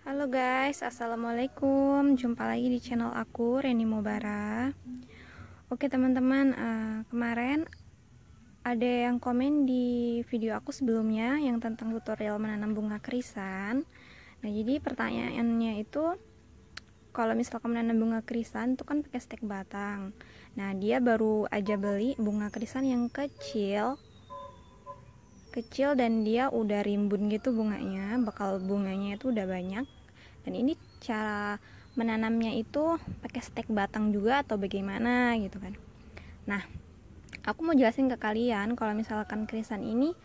Halo guys, assalamualaikum. Jumpa lagi di channel aku, Reni Mobara. Oke teman-teman, kemarin ada yang komen di video aku sebelumnya yang tentang tutorial menanam bunga krisan. Nah, jadi pertanyaannya itu, kalau misalkan menanam bunga krisan itu kan pakai stek batang. Nah, dia baru aja beli bunga krisan yang kecil dan dia udah rimbun gitu bunganya, bakal bunganya itu udah banyak. Dan ini cara menanamnya itu pakai stek batang juga atau bagaimana gitu kan. Nah, aku mau jelasin ke kalian kalau misalkan krisan ini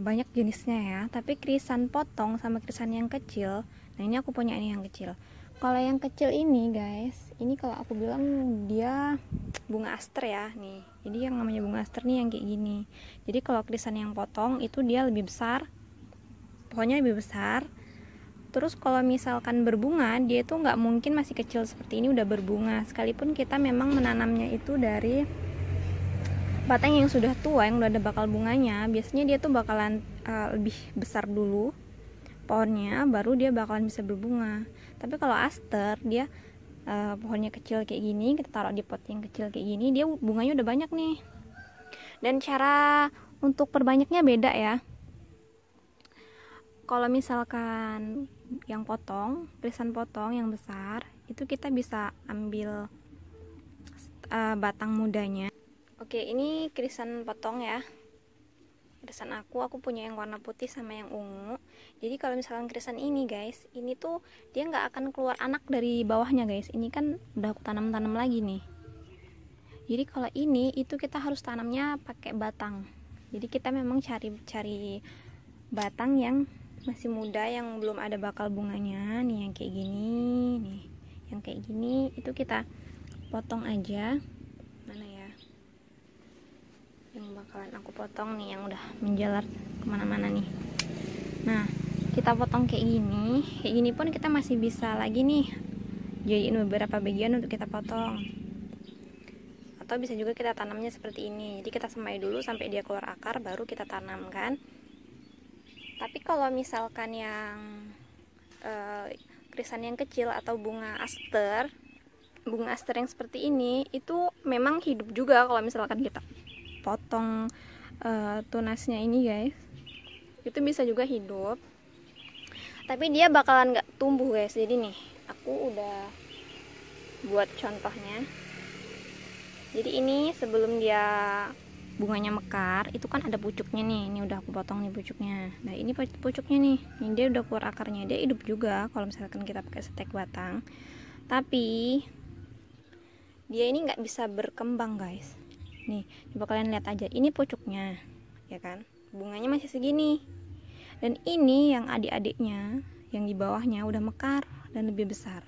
banyak jenisnya ya, tapi krisan potong sama krisan yang kecil. Nah, ini aku punya ini yang kecil. Kalau yang kecil ini guys, ini kalau aku bilang dia bunga aster ya nih. Jadi yang namanya bunga aster nih yang kayak gini. Jadi kalau krisan yang potong itu dia lebih besar, pohonnya lebih besar. Terus kalau misalkan berbunga, dia itu nggak mungkin masih kecil seperti ini udah berbunga. Sekalipun kita memang menanamnya itu dari batang yang sudah tua, yang udah ada bakal bunganya, biasanya dia tuh bakalan lebih besar dulu pohonnya, baru dia bakalan bisa berbunga. Tapi kalau aster, dia pohonnya kecil kayak gini, kita taruh di pot yang kecil kayak gini, dia bunganya udah banyak nih. Dan cara untuk perbanyaknya beda ya. Kalau misalkan yang potong, krisan potong yang besar, itu kita bisa ambil batang mudanya. Oke, ini krisan potong ya. Krisan aku punya yang warna putih sama yang ungu. Jadi kalau misalkan krisan ini guys, ini tuh dia nggak akan keluar anak dari bawahnya guys. Ini kan udah aku tanam lagi nih. Jadi kalau ini itu kita harus tanamnya pakai batang. Jadi kita memang cari batang yang masih muda, yang belum ada bakal bunganya nih, yang kayak gini nih, yang kayak gini itu kita potong aja. Mana ya yang bakalan aku potong nih, yang udah menjalar kemana-mana nih. Nah, kita potong kayak gini pun kita masih bisa lagi nih jadiin beberapa bagian untuk kita potong, atau bisa juga kita tanamnya seperti ini. Jadi kita semai dulu sampai dia keluar akar, baru kita tanam kan. Tapi kalau misalkan yang krisan yang kecil atau bunga aster yang seperti ini, itu memang hidup juga kalau misalkan kita potong tunasnya ini guys, itu bisa juga hidup, tapi dia bakalan nggak tumbuh guys. Jadi nih aku udah buat contohnya. Jadi ini sebelum dia bunganya mekar, itu kan ada pucuknya nih. Ini udah aku potong nih pucuknya. Nah, ini pucuknya nih. Ini dia udah keluar akarnya. Dia hidup juga kalau misalkan kita pakai stek batang. Tapi dia ini nggak bisa berkembang guys. Nih, coba kalian lihat aja. Ini pucuknya, ya kan? Bunganya masih segini. Dan ini yang adik-adiknya, yang di bawahnya udah mekar dan lebih besar.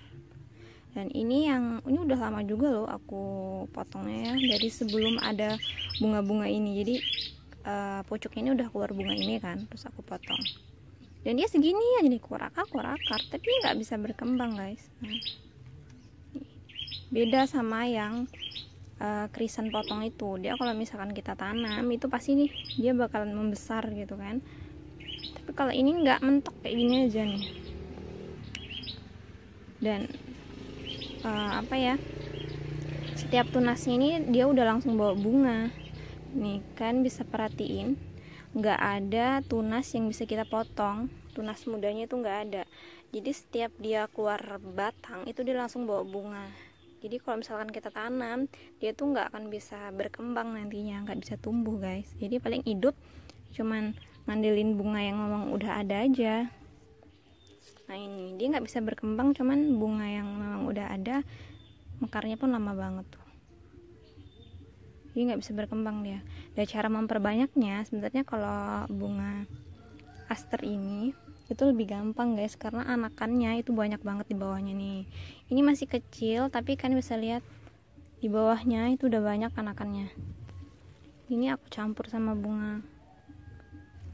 Dan ini udah lama juga loh aku potongnya ya, dari sebelum ada bunga-bunga ini. Jadi pucuknya ini udah keluar bunga ini kan, terus aku potong. Dan dia segini aja nih, keluar akar, tapi nggak bisa berkembang guys. Nah, beda sama yang krisan potong itu. Dia kalau misalkan kita tanam itu pasti nih dia bakalan membesar gitu kan. Tapi kalau ini nggak, mentok kayak gini aja nih. Dan apa ya, setiap tunasnya ini dia udah langsung bawa bunga nih kan. Bisa perhatiin nggak ada tunas yang bisa kita potong, tunas mudanya itu nggak ada. Jadi setiap dia keluar batang itu dia langsung bawa bunga. Jadi kalau misalkan kita tanam, dia tuh nggak akan bisa berkembang nantinya, nggak bisa tumbuh guys. Jadi paling hidup cuman ngandelin bunga yang memang udah ada aja. Nah, ini dia nggak bisa berkembang, cuman bunga yang memang udah ada, mekarnya pun lama banget tuh. Jadi nggak bisa berkembang dia. Dan cara memperbanyaknya sebenarnya kalau bunga aster ini itu lebih gampang guys, karena anakannya itu banyak banget di bawahnya nih. Ini masih kecil, tapi kan bisa lihat di bawahnya itu udah banyak anakannya. Ini aku campur sama bunga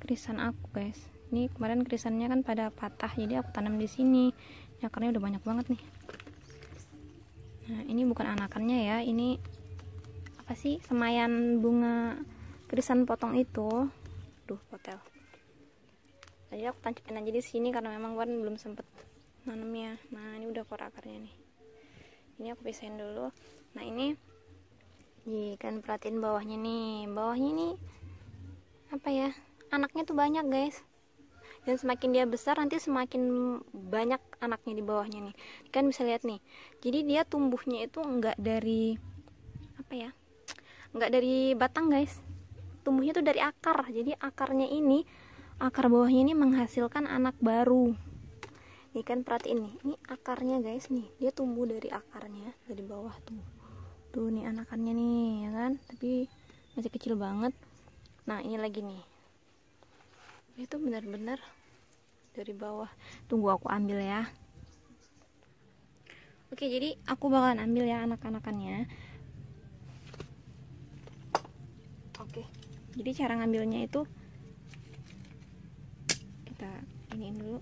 krisan aku guys. Ini kemarin krisannya kan pada patah, jadi aku tanam di sini. Akarnya udah banyak banget nih. Nah, ini bukan anakannya ya, ini apa sih, semaian bunga krisan potong itu. Duh, potel. Jadi aku tancapin aja di sini karena memang kemarin belum sempet nanamnya. Nah ini udah keluar akarnya nih. Ini aku pisahin dulu. Nah ini kan perhatiin bawahnya nih. Bawahnya nih apa ya, anaknya tuh banyak guys. Dan semakin dia besar nanti semakin banyak anaknya di bawahnya nih. Kan bisa lihat nih. Jadi dia tumbuhnya itu enggak dari apa ya, enggak dari batang guys, tumbuhnya tuh dari akar. Jadi akarnya ini, akar bawahnya ini menghasilkan anak baru. Nih kan perhatiin nih, ini akarnya guys nih, dia tumbuh dari akarnya dari bawah tuh nih anakannya nih ya kan, tapi masih kecil banget. Nah ini lagi nih, itu benar-benar dari bawah. Tunggu aku ambil ya. Oke, jadi aku bakalan ambil ya anak-anakannya. Oke, jadi cara ngambilnya itu kita iniin dulu.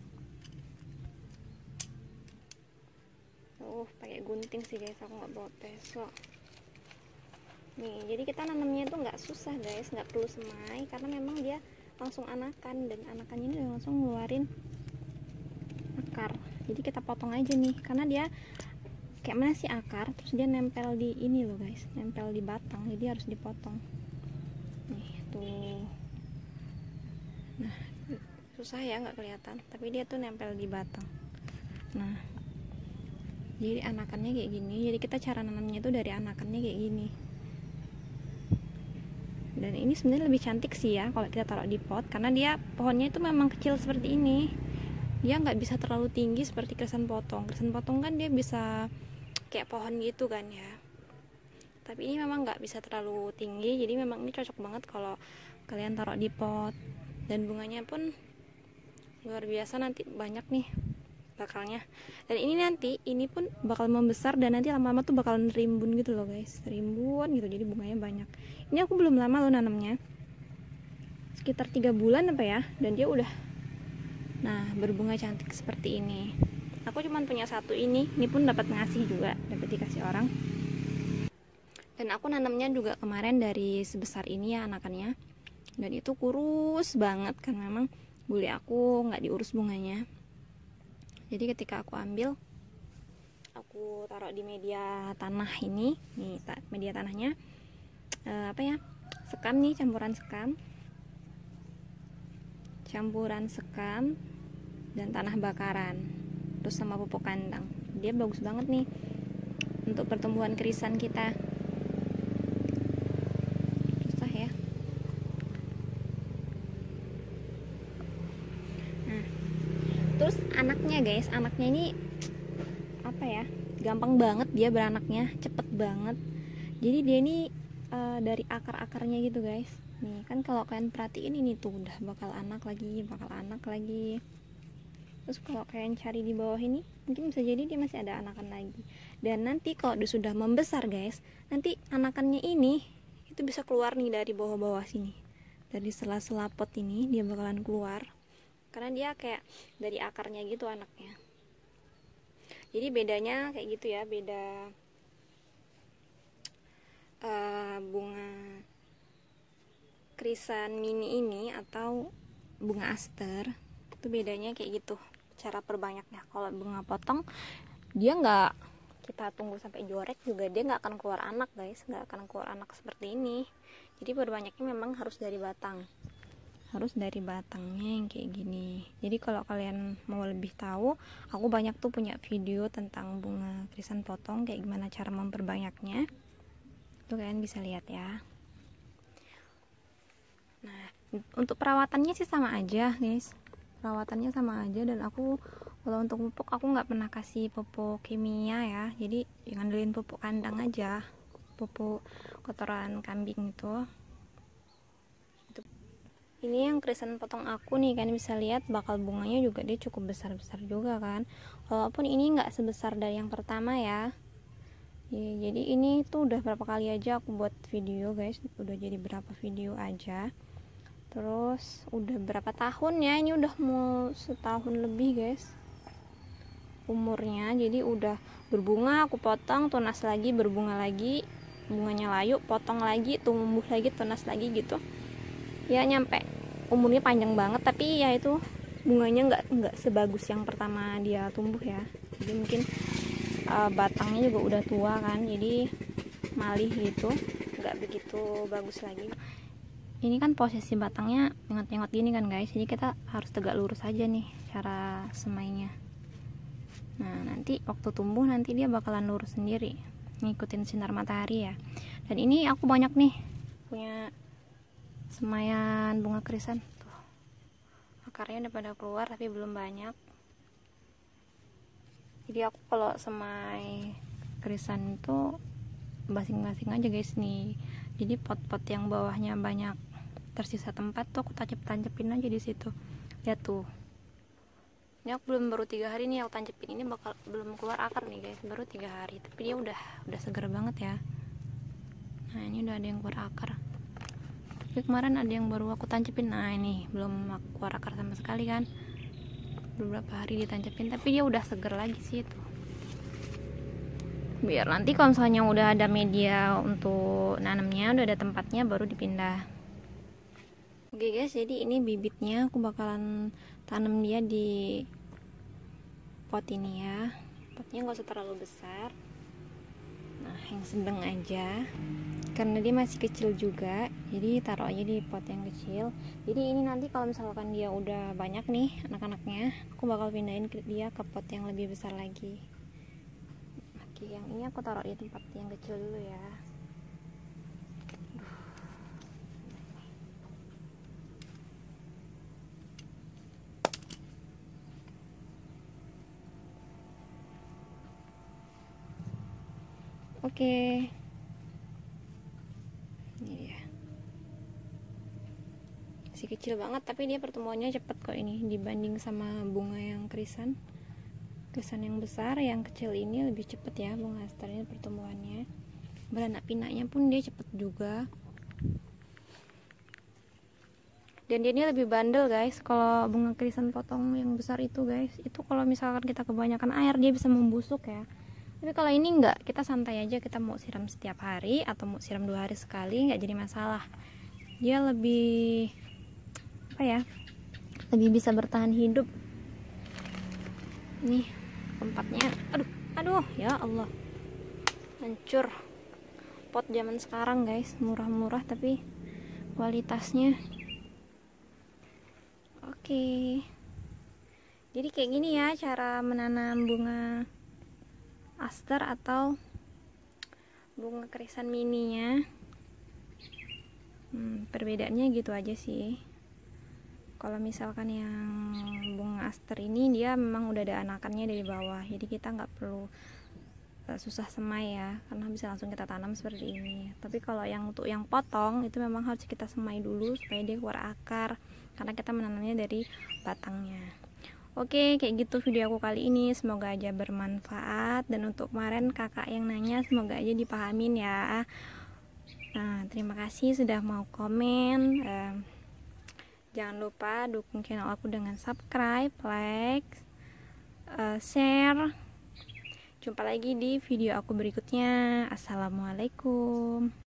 Pakai gunting sih guys, aku nggak bawa peso. Nih, jadi kita nanamnya itu nggak susah guys, nggak perlu semai karena memang dia langsung anakan, dan anakannya ini langsung ngeluarin akar. Jadi kita potong aja nih, karena dia kayak mana sih akar, terus dia nempel di ini loh guys, nempel di batang, jadi harus dipotong. Nih tuh, nah susah ya, nggak kelihatan, tapi dia tuh nempel di batang. Nah jadi anakannya kayak gini. Jadi kita cara nanamnya itu dari anakannya kayak gini. Dan ini sebenarnya lebih cantik sih ya kalau kita taruh di pot, karena dia pohonnya itu memang kecil seperti ini. Dia nggak bisa terlalu tinggi seperti krisan potong. Krisan potong kan dia bisa kayak pohon gitu kan ya, tapi ini memang nggak bisa terlalu tinggi. Jadi memang ini cocok banget kalau kalian taruh di pot. Dan bunganya pun luar biasa, nanti banyak nih bakalnya. Dan ini nanti ini pun bakal membesar, dan nanti lama-lama tuh bakalan rimbun gitu loh guys, rimbun gitu, jadi bunganya banyak. Ini aku belum lama loh nanamnya, sekitar 3 bulan apa ya, dan dia udah berbunga cantik seperti ini. Aku cuman punya satu ini pun dapat ngasih juga, dapat dikasih orang. Dan aku nanamnya juga kemarin dari sebesar ini ya anakannya, dan itu kurus banget kan, memang bule aku nggak diurus bunganya. Jadi ketika aku ambil, aku taruh di media tanah ini, nih media tanahnya apa ya, sekam nih, campuran sekam dan tanah bakaran, terus sama pupuk kandang. Dia bagus banget nih untuk pertumbuhan krisan kita. Susah ya. Terus anaknya guys, anaknya ini apa ya, gampang banget dia beranaknya, cepet banget. Jadi dia ini dari akar-akarnya gitu guys. Nih kan kalau kalian perhatiin ini tuh udah bakal anak lagi. Terus kalau kalian cari di bawah ini, mungkin bisa jadi dia masih ada anakan lagi. Dan nanti kalau dia sudah membesar guys, nanti anakannya ini itu bisa keluar nih dari bawah-bawah sini, dari sela-sela pot ini dia bakalan keluar, karena dia kayak dari akarnya gitu anaknya. Jadi bedanya kayak gitu ya, beda bunga krisan mini ini atau bunga aster, itu bedanya kayak gitu cara perbanyaknya. Kalau bunga potong dia nggak, kita tunggu sampai jorek juga dia nggak akan keluar anak guys, nggak akan keluar anak seperti ini. Jadi perbanyaknya memang harus dari batang, harus dari batangnya yang kayak gini. Jadi kalau kalian mau lebih tahu, aku banyak tuh punya video tentang bunga krisan potong, kayak gimana cara memperbanyaknya, itu kalian bisa lihat ya. Nah untuk perawatannya sih sama aja guys, perawatannya sama aja. Dan aku kalau untuk pupuk aku nggak pernah kasih pupuk kimia ya, jadi ngandelin pupuk kandang aja, pupuk kotoran kambing itu. Ini yang krisan potong aku nih, kan bisa lihat bakal bunganya juga dia cukup besar-besar juga kan, walaupun ini nggak sebesar dari yang pertama ya. Jadi ini tuh udah berapa kali aja aku buat video guys, udah jadi berapa video aja. Terus udah berapa tahun ya, ini udah mau setahun lebih guys umurnya. Jadi udah berbunga, aku potong, tunas lagi, berbunga lagi, bunganya layu, potong lagi, tumbuh lagi, tunas lagi gitu ya, nyampe umurnya panjang banget. Tapi ya itu bunganya nggak sebagus yang pertama dia tumbuh ya. Jadi mungkin batangnya juga udah tua kan, jadi malih gitu, nggak begitu bagus lagi. Ini kan posisi batangnya nyengot-nyengot gini kan guys, jadi kita harus tegak lurus aja nih cara semainya. Nah nanti waktu tumbuh nanti dia bakalan lurus sendiri, ngikutin sinar matahari ya. Dan ini aku banyak nih punya semaian bunga krisan tuh, akarnya udah pada keluar tapi belum banyak. Jadi aku kalau semai krisan itu basing-basing aja guys nih. Jadi pot-pot yang bawahnya banyak tersisa tempat tuh aku tancep-tancepin aja di situ. Lihat tuh. Ini aku baru 3 hari nih aku tancepin, ini belum keluar akar nih guys, baru 3 hari. Tapi dia udah seger banget ya. Nah ini udah ada yang keluar akar. Tapi kemarin ada yang baru aku tancepin. Nah ini belum keluar akar sama sekali kan. Beberapa hari ditancepin, tapi dia udah seger lagi sih itu. Biar nanti kalau misalnya udah ada media untuk nanamnya, udah ada tempatnya, baru dipindah. Oke guys, jadi ini bibitnya aku bakalan tanam dia di pot ini ya. Potnya nggak usah terlalu besar, nah yang sedang aja, karena dia masih kecil juga, jadi taruh aja di pot yang kecil. Jadi ini nanti kalau misalkan dia udah banyak nih anak-anaknya, aku bakal pindahin dia ke pot yang lebih besar lagi. Oke, yang ini aku taruh di tempat yang kecil dulu ya. Oke, ini dia, masih kecil banget tapi dia pertumbuhannya cepet kok ini dibanding sama bunga yang krisan yang besar. Yang kecil ini lebih cepet ya bunga aster ini pertumbuhannya. Beranak pinaknya pun dia cepet juga, dan dia ini lebih bandel guys. Kalau bunga krisan potong yang besar itu guys, itu kalau misalkan kita kebanyakan air dia bisa membusuk ya. Tapi kalau ini enggak, kita santai aja, kita mau siram setiap hari atau mau siram 2 hari sekali nggak jadi masalah. Dia lebih apa ya, lebih bisa bertahan hidup. Nih tempatnya, aduh ya Allah, hancur. Pot zaman sekarang guys, murah-murah tapi kualitasnya oke. Jadi kayak gini ya cara menanam bunga aster atau bunga krisan mininya. Perbedaannya gitu aja sih. Kalau misalkan yang bunga aster ini dia memang udah ada anakannya dari bawah, jadi kita nggak perlu susah semai ya, karena bisa langsung kita tanam seperti ini. Tapi kalau yang untuk yang potong itu memang harus kita semai dulu supaya dia keluar akar, karena kita menanamnya dari batangnya. Oke, kayak gitu video aku kali ini, semoga aja bermanfaat. Dan untuk kemarin kakak yang nanya, semoga aja dipahamin ya. Nah, terima kasih sudah mau komen. Jangan lupa dukung channel aku dengan subscribe, like, share. Jumpa lagi di video aku berikutnya. Assalamualaikum.